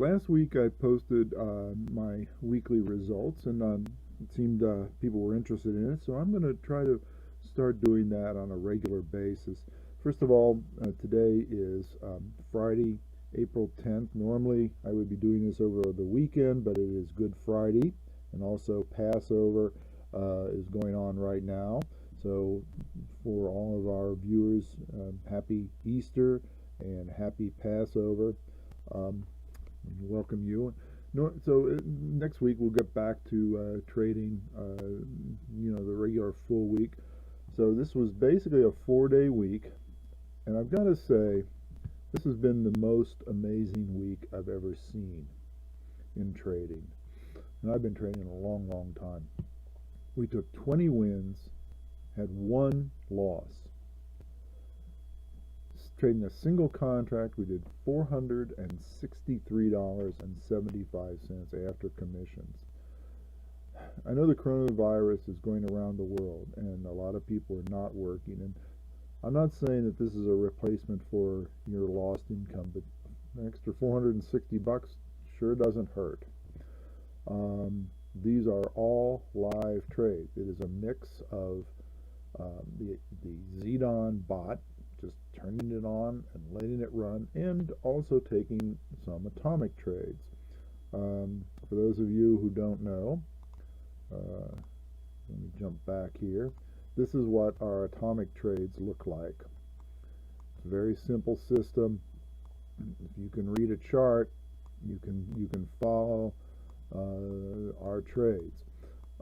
Last week I posted my weekly results, and it seemed people were interested in it, so I'm going to try to start doing that on a regular basis. First of all, today is Friday, April 10th. Normally I would be doing this over the weekend, but it is Good Friday, and also Passover is going on right now. So for all of our viewers, happy Easter and happy Passover. Welcome you. So next week we'll get back to trading, the regular full week. So this was basically a 4-day week, and I've got to say this has been the most amazing week I've ever seen in trading. And I've been trading a long, long time. We took 20 wins, had 1 loss. Trading a single contract, we did $463.75 after commissions. I know the coronavirus is going around the world, and a lot of people are not working. And I'm not saying that this is a replacement for your lost income, but an extra $460 sure doesn't hurt. These are all live trades. It is a mix of the Xedan bot, just turning it on and letting it run, and also taking some atomic trades. For those of you who don't know, let me jump back here. This is what our atomic trades look like. It's a very simple system. If you can read a chart, you can follow our trades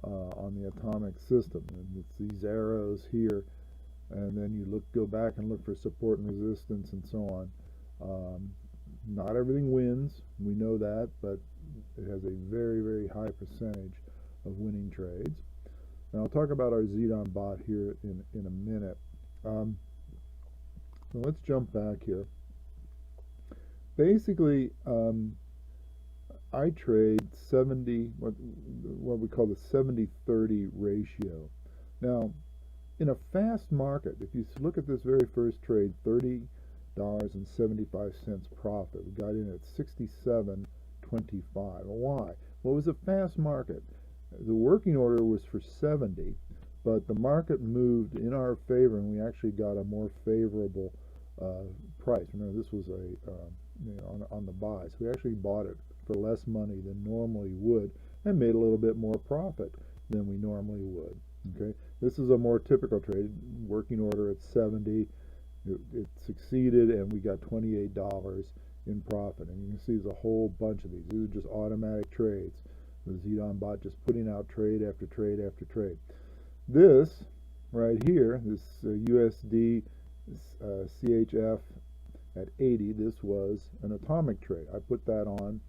on the atomic system. And it's these arrows here, and then you go back and look for support and resistance and so on. Not everything wins, we know that, but it has a very, very high percentage of winning trades. Now I'll talk about our Xedan bot here in a minute. So let's jump back here. Basically, I trade 70, what we call the 70-30 ratio. Now, in a fast market, if you look at this very first trade, $30.75 profit. We got in at 67.25. Why? Well, it was a fast market. The working order was for 70, but the market moved in our favor, and we actually got a more favorable price. Remember, this was on the buy, so we actually bought it for less money than normally would, and made a little bit more profit than we normally would. Okay, this is a more typical trade. Working order at 70, it succeeded, and we got $28 in profit. And you can see there's a whole bunch of these. These are just automatic trades. The Xedan bot just putting out trade after trade after trade. This right here, this USD CHF at 80, this was an atomic trade. I put that on.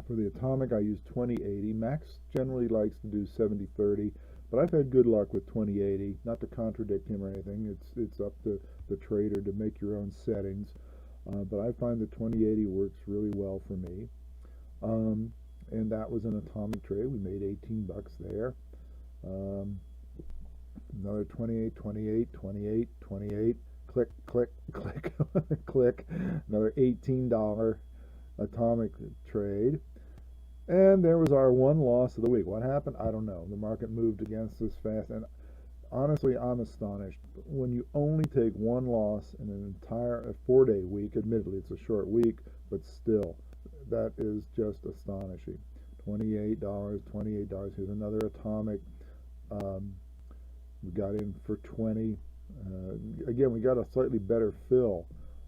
For the atomic, I use 2080. Max generally likes to do 70-30, but I've had good luck with 2080. Not to contradict him or anything, it's up to the trader to make your own settings. But I find that 2080 works really well for me. And that was an atomic trade. We made 18 bucks there. Another 28, 28, 28, 28. Click, click, click, click. Another $18 atomic trade. And there was our 1 loss of the week. What happened? I don't know. The market moved against us fast, and honestly, I'm astonished. When you only take 1 loss in an entire 4-day week, admittedly it's a short week, but still, that is just astonishing. $28, $28. Here's another atomic. We got in for 20. Again, we got a slightly better fill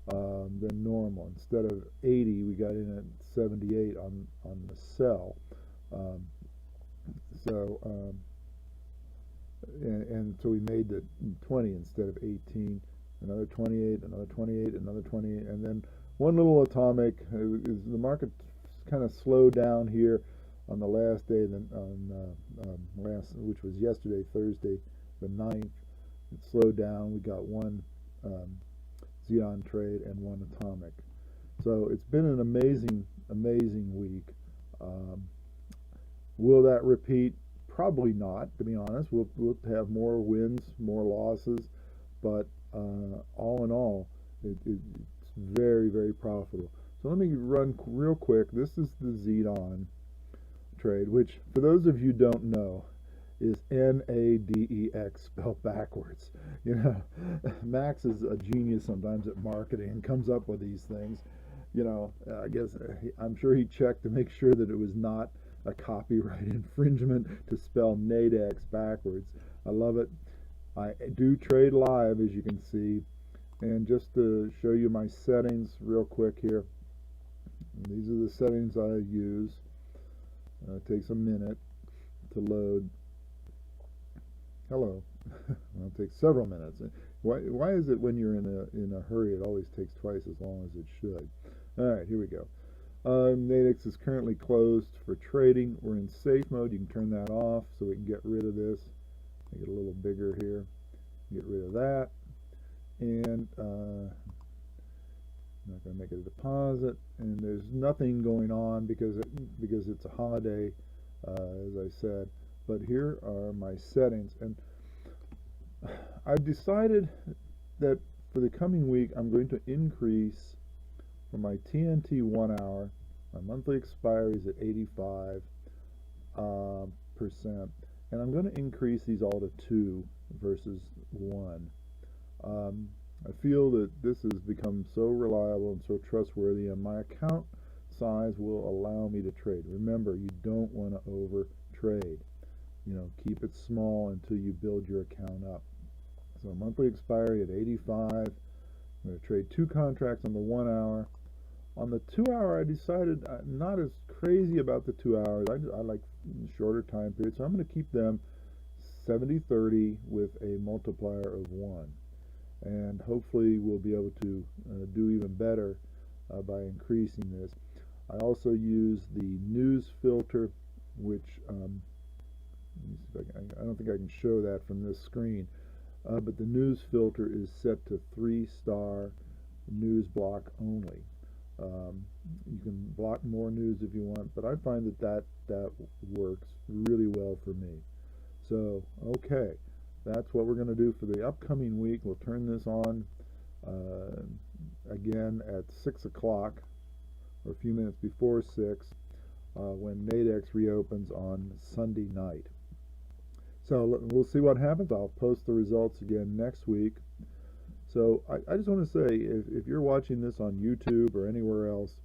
than normal. Instead of 80, we got in at 78 on the sell. And so we made the 20 instead of 18. Another 28, another 28, another 28, and then one little atomic. The market kind of slowed down here on the last day, which was yesterday, Thursday, the 9th. It slowed down. We got 1 Xedan trade and 1 atomic. So it's been an amazing, amazing week. Will that repeat? Probably not, to be honest. We'll have more wins, more losses, but all in all, it's very, very profitable. So So let me run real quick. This is the Xedan trade, which for those of you who don't know is NADEX spelled backwards. You know, Max is a genius sometimes at marketing and comes up with these things. You know, I guess I'm sure he checked to make sure that it was not a copyright infringement to spell NADEX backwards. I love it. I do trade live, as you can see, and just to show you my settings real quick here. These are the settings I use. It takes a minute to load. Hello. Well, it takes several minutes. Why is it when you're in a hurry it always takes twice as long as it should? All right, here we go. NADEX is currently closed for trading. We're in safe mode. You can turn that off so we can get rid of this. Make it a little bigger here. Get rid of that. And I'm not going to make it a deposit. And there's nothing going on because it's a holiday, as I said. But here are my settings. And I've decided that for the coming week I'm going to increase for my TNT 1 hour. My monthly expiry is at 85%. And I'm going to increase these all to 2 versus 1. I feel that this has become so reliable and so trustworthy, and my account size will allow me to trade. Remember, you don't want to over trade. You know, keep it small until you build your account up. So monthly expiry at 85. I'm going to trade 2 contracts on the 1 hour. On the 2 hour, I decided I'm not as crazy about the 2 hours. I like shorter time periods, so I'm going to keep them 70-30 with a multiplier of 1. And hopefully we'll be able to do even better by increasing this. I also use the news filter, which let me see if I don't think I can show that from this screen, but the news filter is set to 3-star news block only. You can block more news if you want, but I find that works really well for me. So, okay, that's what we're going to do for the upcoming week. We'll turn this on again at 6 o'clock, or a few minutes before 6, when NADEX reopens on Sunday night. So we'll see what happens. I'll post the results again next week. So I just want to say, if you're watching this on YouTube or anywhere else,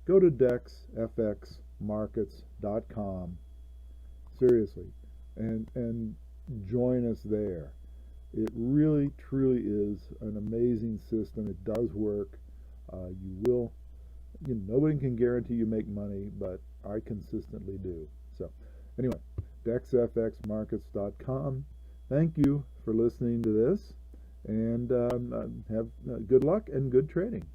go to dexfxmarkets.com, seriously, and join us there. It really, truly is an amazing system. It does work. Nobody can guarantee you make money, but I consistently do. So anyway, dexfxmarkets.com. Thank you for listening to this, and have good luck and good trading.